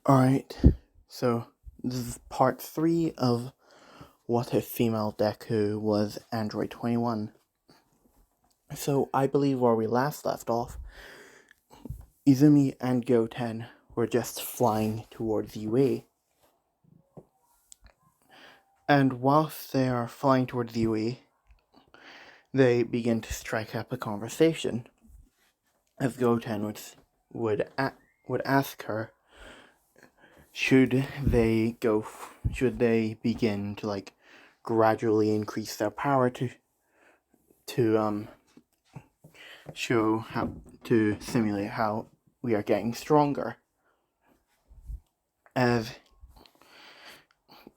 Alright, so this is part 3 of What If Female Deku Was Android 21. So I believe where we last left off, Izumi and Goten were just flying towards UA. And whilst they are flying towards UA, they begin to strike up a conversation, as Goten would ask her, should they begin to gradually increase their power to show how to simulate how we are getting stronger. As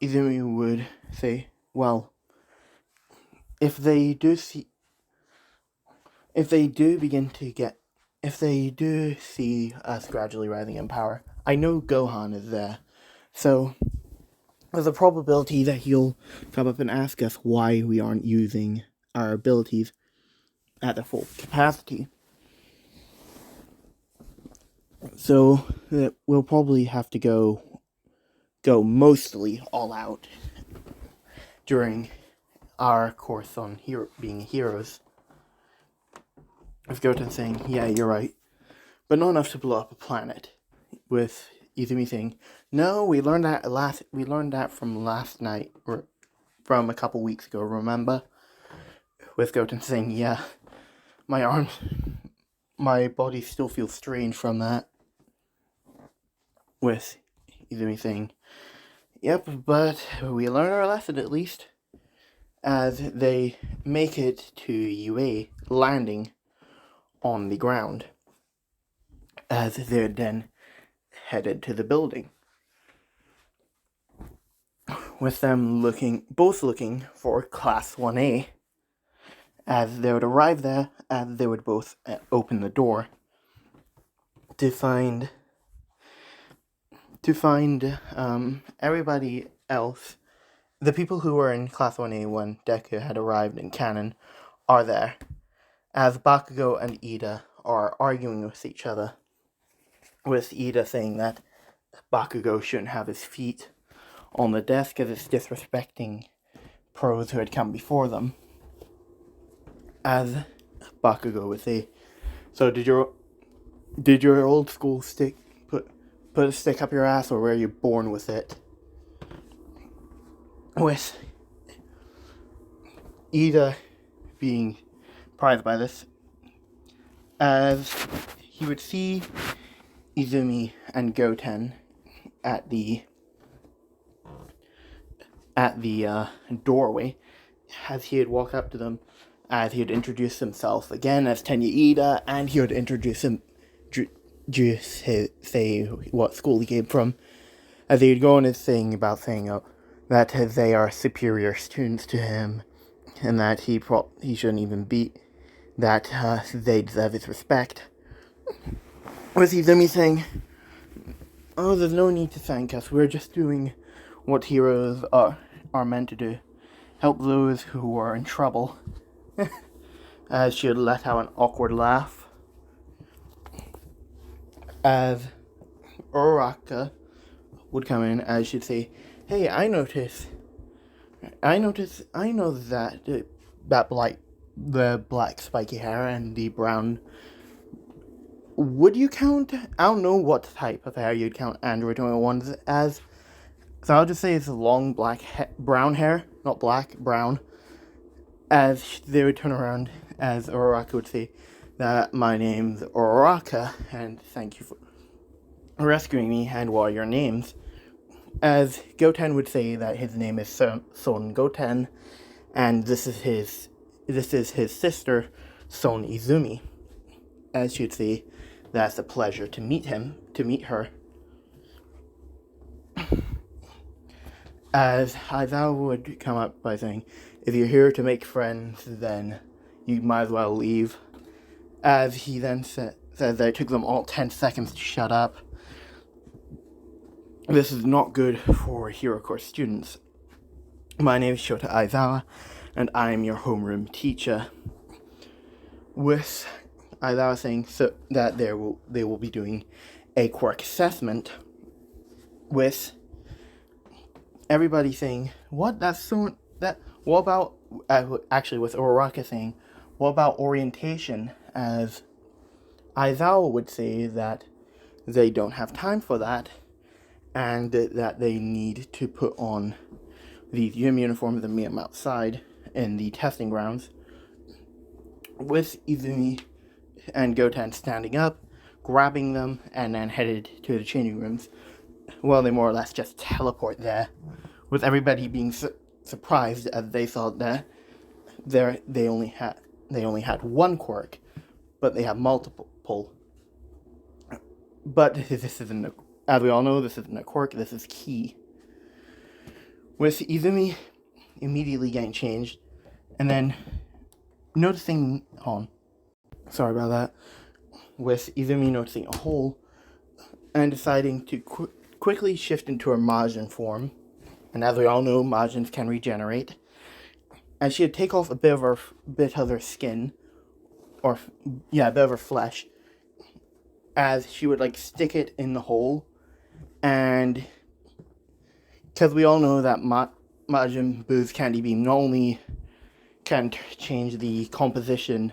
Izumi would say, well, if they do see us gradually rising in power, I know Gohan is there, so there's a probability that he'll come up and ask us why we aren't using our abilities at their full capacity. So we'll probably have to go mostly all out during our course on being heroes. With Goten saying, yeah, you're right, but not enough to blow up a planet. With Izumi saying, no, we learned that from last night, or from a couple weeks ago, remember? With Goten saying, yeah, my body still feels strange from that. With Izumi saying, yep, but we learned our lesson at least. As they make it to UA, landing on the ground, as they're then headed to the building, with them both looking for Class 1A. As they would arrive there, as they would both open the door to find everybody else. The people who were in Class 1A when Deku had arrived in canon are there, as Bakugo and Ida are arguing with each other, with Ida saying that Bakugo shouldn't have his feet on the desk as it's disrespecting pros who had come before them. As Bakugo would say, so did your old school stick put a stick up your ass, or were you born with it? With Ida being surprised by this, as he would see Izumi and Goten at the doorway, as he would walk up to them, as he would introduce himself again as Tenya Ida, and he would say what school he came from, as he would go on his thing about saying that they are superior students to him, and that he shouldn't even be, that they deserve his respect. With Izumi saying, oh, there's no need to thank us, we're just doing what heroes are meant to do, help those who are in trouble. As she would let out an awkward laugh, as Uraraka would come in, as she'd say, hey, I know that the black spiky hair and the brown, would you count, I don't know what type of hair you'd count Android 21 as, so I'll just say it's long brown hair, not black, brown. As they would turn around, as Uraraka would say that my name's Uraraka, and thank you for rescuing me, and what are your names? As Goten would say that his name is Son Goten, and this is his sister, Son Izumi. As she'd say, that's a pleasure to meet her. As Aizawa would come up by saying, if you're here to make friends, then you might as well leave. As he then said that it took them all 10 seconds to shut up. This is not good for Hero Course students. My name is Shota Aizawa, and I am your homeroom teacher. With Aizawa saying that they will be doing a Quirk assessment, with everybody saying, "What? That's so that. What about?" Actually, with Uraraka saying, "What about orientation?" As Aizawa would say that they don't have time for that, and that they need to put on the uniforms and meet them outside in the testing grounds. With Izumi and Goten standing up, grabbing them, and then headed to the changing rooms. Well, they more or less just teleport there, with everybody being surprised as they thought that they only had one quirk, but they have multiple. But this isn't, as we all know, this isn't a quirk. This is ki. With Izumi immediately getting changed, and then noticing sorry about that. With Izumi noticing a hole and deciding to quickly shift into her Majin form, and as we all know, Majins can regenerate, and she would take off a bit of her skin, a bit of her flesh, as she would stick it in the hole, and because we all know that Majin Buu's Candy Beam not only can change the composition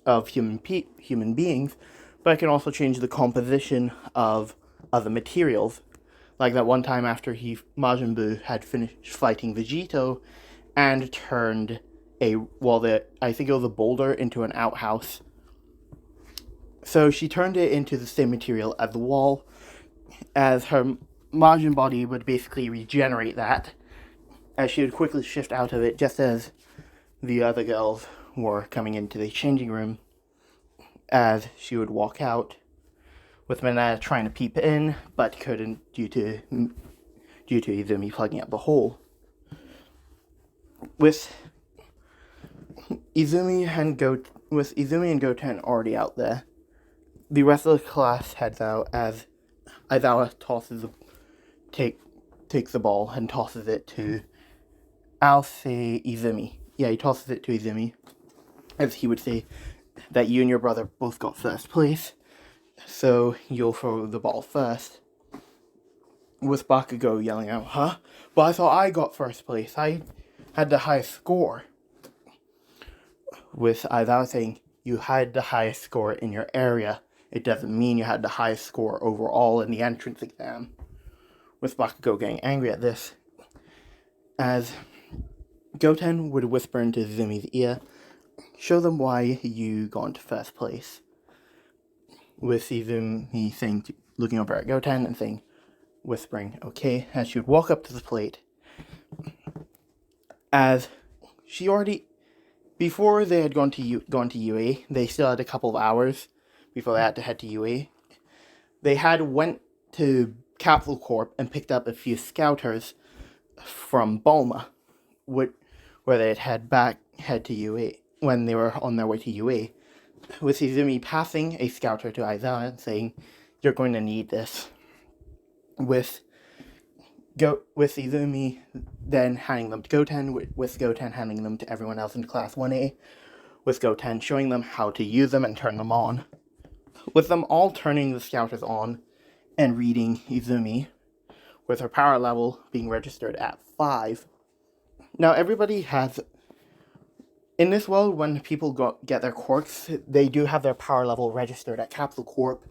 of human beings, but it can also change the composition of other materials. Like that one time after Majin Buu had finished fighting Vegito and turned I think it was a boulder into an outhouse. So she turned it into the same material as the wall, as her Majin body would basically regenerate that, as she would quickly shift out of it just as the other girls were coming into the changing room, as she would walk out, with Mineta trying to peep in, but couldn't due to Izumi plugging up the hole. With Izumi and Goten already out there, the rest of the class heads out as Aizawa takes the ball and tosses it to, I'll say, Izumi. Yeah, he tosses it to Izumi, as he would say that you and your brother both got first place, so you'll throw the ball first. With Bakugo yelling out, "Huh? But I thought I got first place. I had the highest score." With Aizawa saying, "You had the highest score in your area. It doesn't mean you had the highest score overall in the entrance exam." With Bakugo getting angry at this, as Goten would whisper into Izumi's ear, "Show them why you got into first place." With Izumi saying, looking over at Goten and saying, whispering, "Okay," as she would walk up to the plate. As she already, before they had gone to UA, they still had a couple of hours before they had to head to UA. They had went to Capsule Corp and picked up a few scouters from Bulma, where they had head to UA when they were on their way to UA. With Izumi passing a scouter to Aizawa and saying, "You're going to need this." With Izumi then handing them to Goten, with Goten handing them to everyone else in Class 1A, with Goten showing them how to use them and turn them on. With them all turning the scouters on and reading Izumi, with her power level being registered at 5. Now everybody has, in this world, when people get their quirks, they do have their power level registered at Capsule Corp.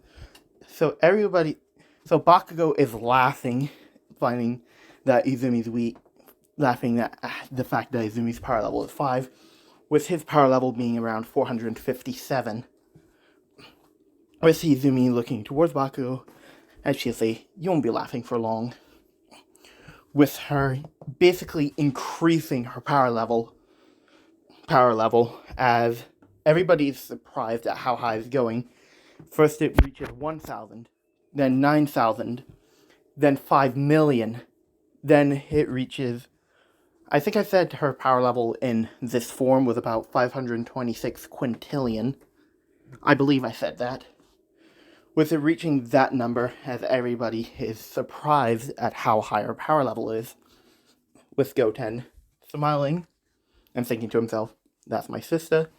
So Bakugo is laughing, finding that Izumi's weak, laughing at the fact that Izumi's power level is 5, with his power level being around 457. With Izumi looking towards Bakugo, and she'll say, "You won't be laughing for long." With her basically increasing her power level, as everybody's surprised at how high it's going. First it reaches 1,000, then 9,000, then 5 million, then it reaches, I think I said her power level in this form was about 526 quintillion. I believe I said that. With it reaching that number, as everybody is surprised at how high her power level is, with Goten smiling and thinking to himself, "That's my sister,"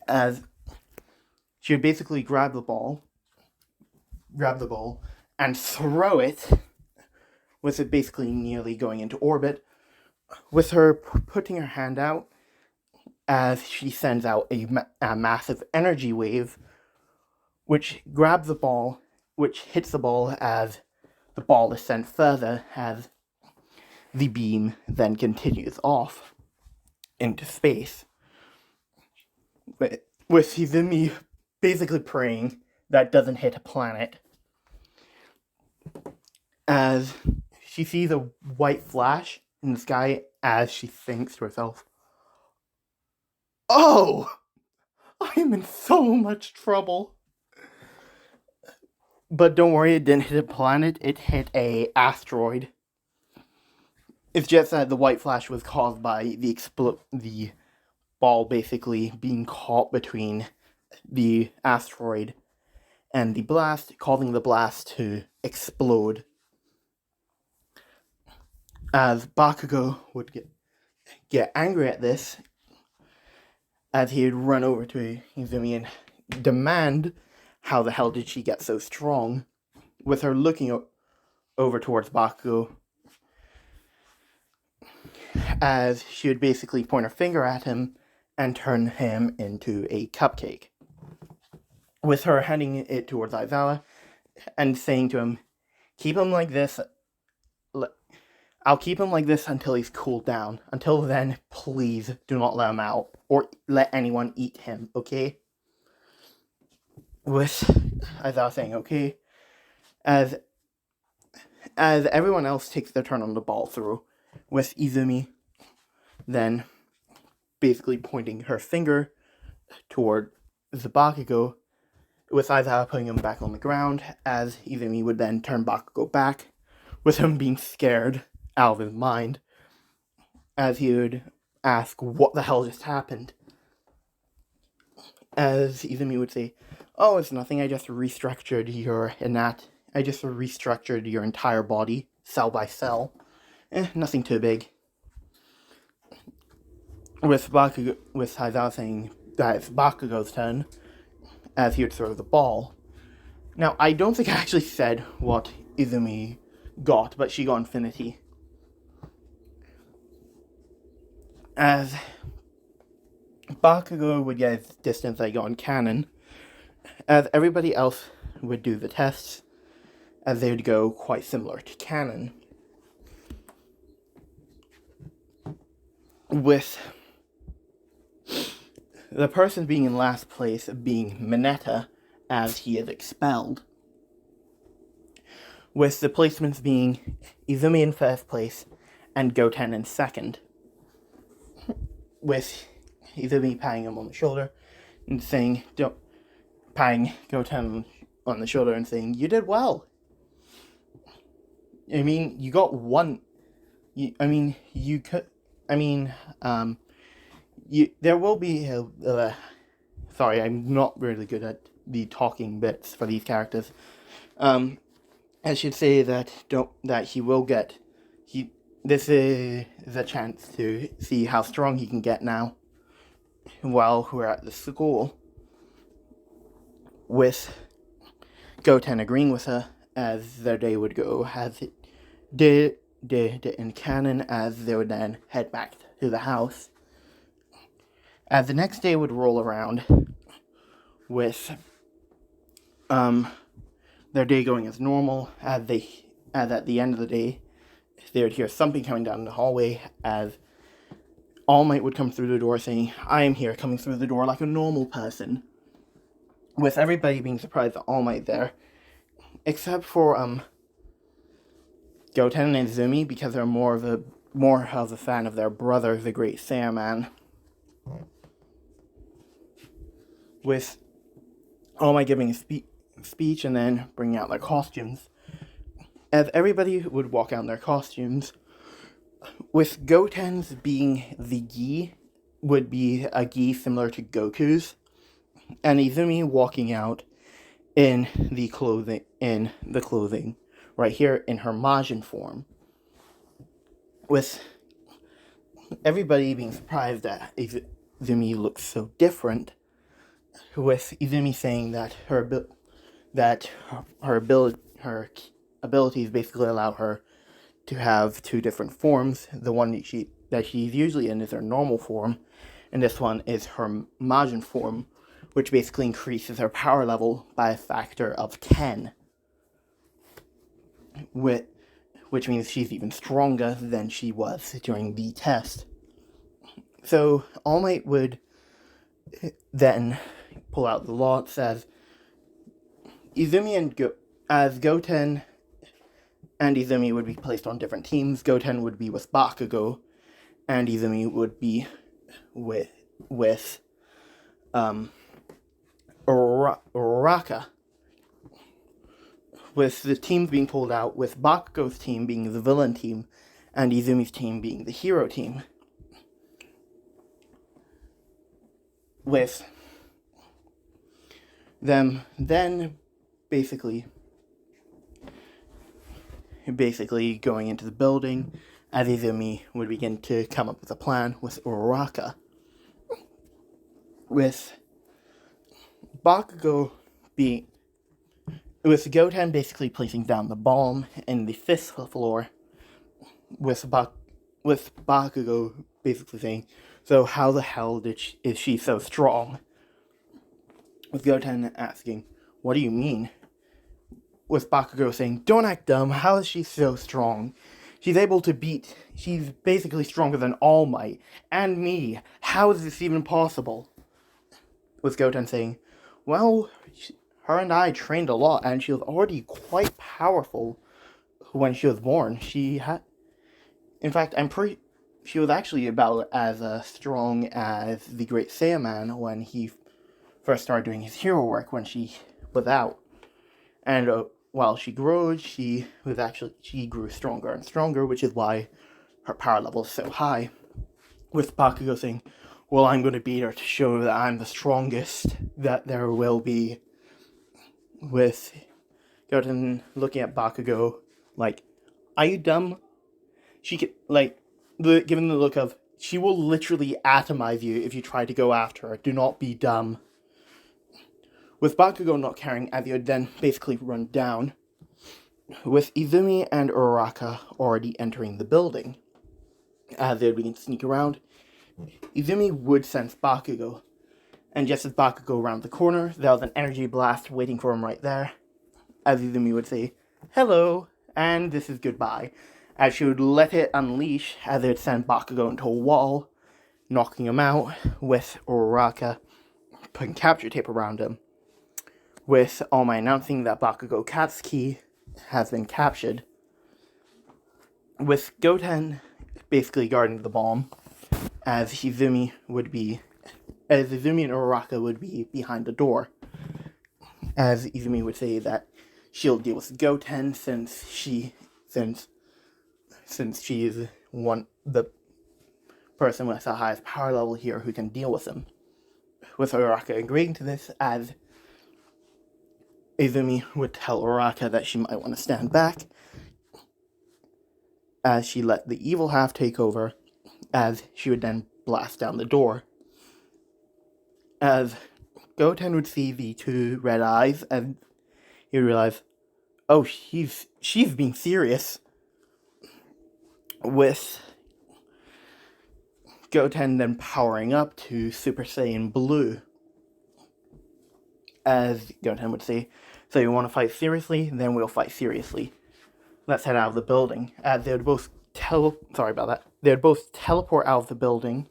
as she would basically grab the ball, and throw it with it basically nearly going into orbit, with her putting her hand out as she sends out a massive energy wave, which grabs the ball, which hits the ball as the ball is sent further as the beam then continues off into space. With Izumi basically praying that doesn't hit a planet, as she sees a white flash in the sky as she thinks to herself, "Oh, I am in so much trouble." But don't worry, it didn't hit a planet, it hit a asteroid. It's just that the white flash was caused by the ball basically being caught between the asteroid and the blast, causing the blast to explode. As Bakugo would get angry at this, as he'd run over to Izumi and demand, how the hell did she get so strong? With her looking over towards Bakugo, as she would basically point her finger at him and turn him into a cupcake. With her handing it towards Aizawa and saying to him, "Keep him like this. I'll keep him like this until he's cooled down. Until then, please do not let him out or let anyone eat him, okay?" With Aizawa saying, "Okay," as everyone else takes their turn on the ball through, with Izumi then basically pointing her finger toward Bakugo, with Aizawa putting him back on the ground, as Izumi would then turn Bakugo back, with him being scared out of his mind, as he would ask, "What the hell just happened?" As Izumi would say, "Oh, it's nothing, I just restructured your entire body, cell by cell. Nothing too big." With Aizawa saying that it's Bakugo's turn, as he would throw the ball. Now, I don't think I actually said what Izumi got, but she got Infinity. As Bakugo would get his distance I got in Canon, as everybody else would do the tests, as they would go quite similar to Canon. With the person being in last place being Mineta, as he is expelled. With the placements being Izumi in first place and Goten in second. With Izumi patting him on the shoulder and saying, patting Goten on the shoulder and saying, "You did well. I mean, you got one. There will be sorry, I'm not really good at the talking bits for these characters. I should say that he will get this is a chance to see how strong he can get now while we're at the school. With Goten agreeing with her as their day would go, as it did in canon, as they would then head back to the house. As the next day would roll around, with their day going as normal, as at the end of the day, they would hear something coming down the hallway, as All Might would come through the door saying, "I am here," coming through the door like a normal person. With everybody being surprised at All Might there, except for Goten and Izumi, because they're more of a fan of their brother, the Great Saiyaman. With All Might giving a speech and then bringing out their costumes. As everybody would walk out in their costumes, with Goten's being the gi, would be a gi similar to Goku's, and Izumi walking out in the clothing right here in her Majin form. With everybody being surprised that Izumi looks so different, with Izumi saying that her abilities basically allow her to have two different forms. The one that she's usually in is her normal form, and this one is her Majin form, which basically increases her power level by a factor of 10. Which means she's even stronger than she was during the test. So All Might would then pull out the lots as Izumi as Goten and Izumi would be placed on different teams. Goten would be with Bakugo, and Izumi would be with Uraraka. With the teams being pulled out, with Bakugo's team being the villain team, and Izumi's team being the hero team. With them then basically going into the building, as Izumi would begin to come up with a plan with Uraraka. With Goten basically placing down the bomb in the 5th floor, with Bakugo basically saying, "So how the hell is she so strong?" With Goten asking, "What do you mean?" With Bakugo saying, "Don't act dumb, how is she so strong? She's basically stronger than All Might, and me. How is this even possible?" With Goten saying, "Well, her and I trained a lot, and she was already quite powerful when she was born. She was actually about as strong as the Great Saiyaman when he first started doing his hero work when she was out. And while she grew, she grew stronger and stronger, which is why her power level is so high." With Bakugo saying, "Well, I'm going to beat her to show that I'm the strongest that there will be." With Goten looking at Bakugo like, "Are you dumb?" She could, given the look of, she will literally atomize you if you try to go after her. Do not be dumb. With Bakugo not caring, as he would then basically run down, with Izumi and Uraraka already entering the building. As they would begin to sneak around, Izumi would sense Bakugo, and just as Bakugo rounded the corner, there was an energy blast waiting for him right there. As Izumi would say, "Hello," and this is goodbye, as she would let it unleash as it would send Bakugo into a wall, knocking him out, with Uraraka putting capture tape around him, with All Might announcing that Bakugo Katsuki has been captured, with Goten basically guarding the bomb, as Izumi and Uraraka would be behind the door, as Izumi would say that she'll deal with Goten since she is the person with the highest power level here who can deal with him. With Uraraka agreeing to this, as Izumi would tell Uraraka that she might want to stand back, as she let the evil half take over, as she would then blast down the door. As Goten would see the two red eyes, and he would realize, oh, she's being serious. With Goten then powering up to Super Saiyan Blue, as Goten would say, "So you want to fight seriously? Then we'll fight seriously. Let's head out of the building." As they would both They would both teleport out of the building,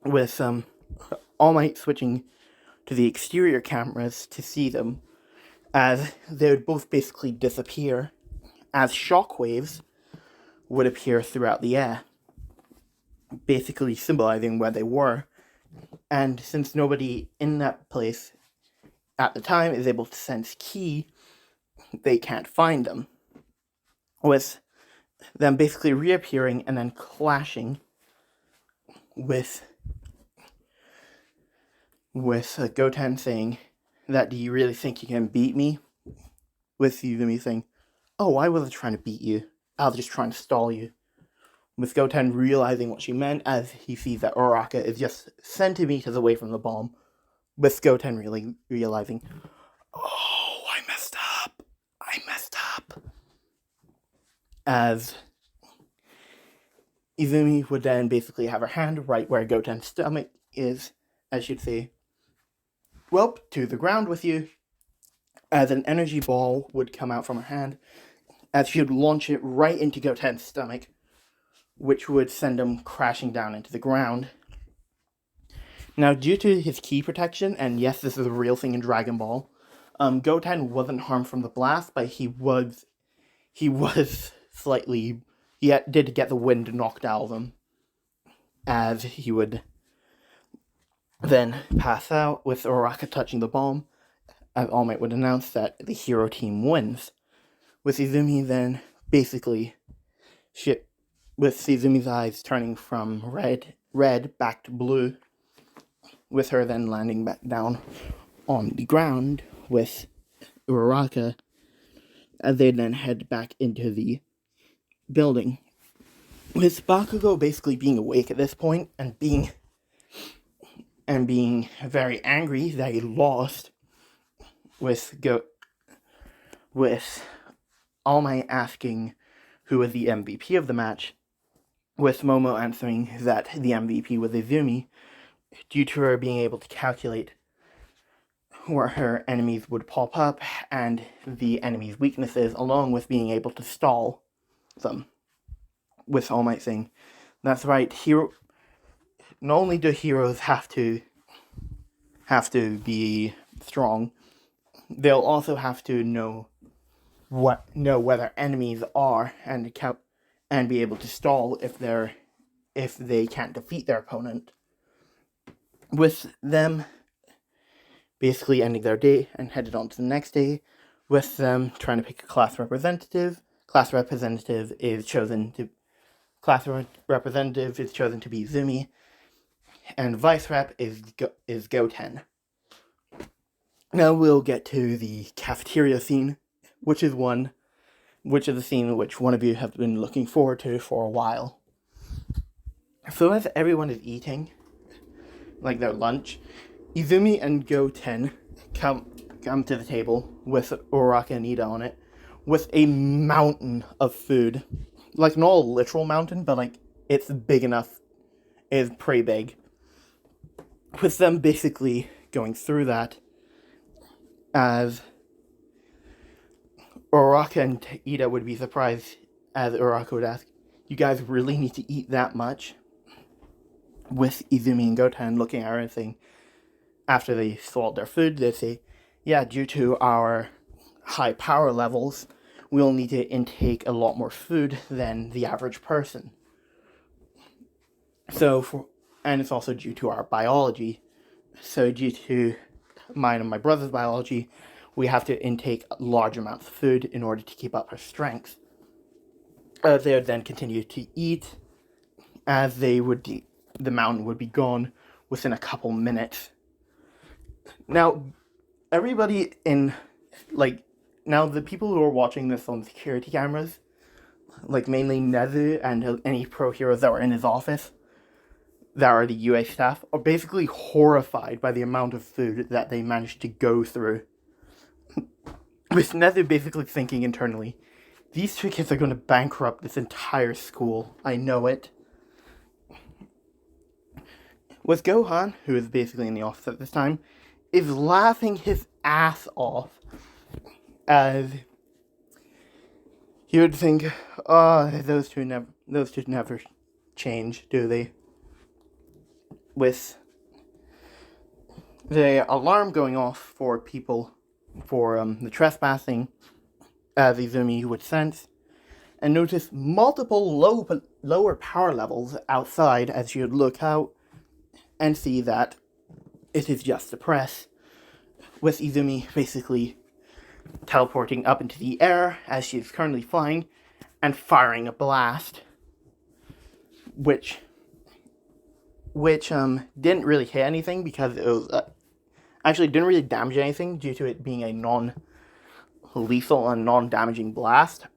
with All Might switching to the exterior cameras to see them, as they would both basically disappear, as shockwaves would appear throughout the air, basically symbolizing where they were. And since nobody in that place at the time is able to sense ki, they can't find them. With them basically reappearing and then clashing with Goten saying that, "Do you really think you can beat me?" With Izumi saying, "Oh, I wasn't trying to beat you. I was just trying to stall you." With Goten realizing what she meant as he sees that Uraraka is just centimeters away from the bomb. With Goten really realizing, "Oh, I messed up. as Izumi would then basically have her hand right where Goten's stomach is, as she'd say, "Well, to the ground with you," as an energy ball would come out from her hand, as she would launch it right into Goten's stomach, which would send him crashing down into the ground. Now, due to his ki protection, and yes, this is a real thing in Dragon Ball, Goten wasn't harmed from the blast, but he was slightly, did get the wind knocked out of him, as he would then pass out with Uraraka touching the bomb, as All Might would announce that the hero team wins, with Izumi then basically with Izumi's eyes turning from red back to blue, with her then landing back down on the ground with Uraraka, as they then head back into the building, with Bakugo basically being awake at this point and being very angry that he lost, with All Might asking who was the MVP of the match, with Momo answering that the MVP was Izumi, due to her being able to calculate where her enemies would pop up and the enemy's weaknesses, along with being able to stall them. With All Might saying, "That's right, not only do heroes have to be strong, they'll also have to know where their enemies are and be able to stall if they can't defeat their opponent." With them basically ending their day and headed on to the next day, with them trying to pick a class representative. Class representative is chosen to be Izumi, and vice rep is Goten. Now we'll get to the cafeteria scene, which is the scene which one of you have been looking forward to for a while. So as everyone is eating, like their lunch, Izumi and Goten come to the table with Uraraka and Ida on it, with a mountain of food. Like, not a literal mountain, but like, it's big enough. It's pretty big. With them basically going through that, as Uraraka and Ida would be surprised, as Uraraka would ask, "You guys really need to eat that much?" With Izumi and Goten looking at her and saying, after they swallowed their food, they say, "Yeah, due to our high power levels, we'll need to intake a lot more food than the average person. And it's also due to our biology. So due to mine and my brother's biology, we have to intake large amounts of food in order to keep up our strength." They would then continue to eat, as the mountain would be gone within a couple minutes. Now, everybody now the people who are watching this on security cameras, like mainly Nezu and any pro heroes that were in his office, that are the UA staff, are basically horrified by the amount of food that they managed to go through. With Nezu basically thinking internally, "These two kids are going to bankrupt this entire school. I know it." With Gohan, who is basically in the office at this time, is laughing his ass off, as he would think, "Oh, those two never change, do they?" With the alarm going off for the trespassing, as Izumi would sense, and notice multiple lower power levels outside, as she would look out and see that it is just the press, with Izumi basically teleporting up into the air as she is currently flying and firing a blast, which didn't really hit anything, because it was actually didn't really damage anything due to it being a non-lethal and non-damaging blast.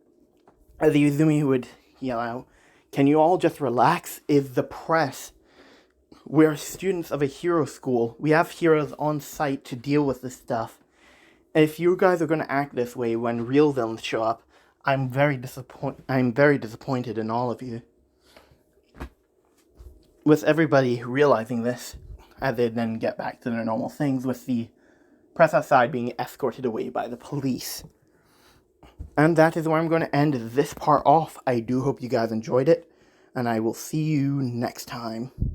As Izumi would yell out, "Can you all just relax? It's the press. We're students of a hero school. We have heroes on site to deal with this stuff. And if you guys are going to act this way when real villains show up, I'm very disappointed in all of you. With everybody realizing this, as they then get back to their normal things, with the press outside being escorted away by the police. And that is where I'm going to end this part off. I do hope you guys enjoyed it, and I will see you next time.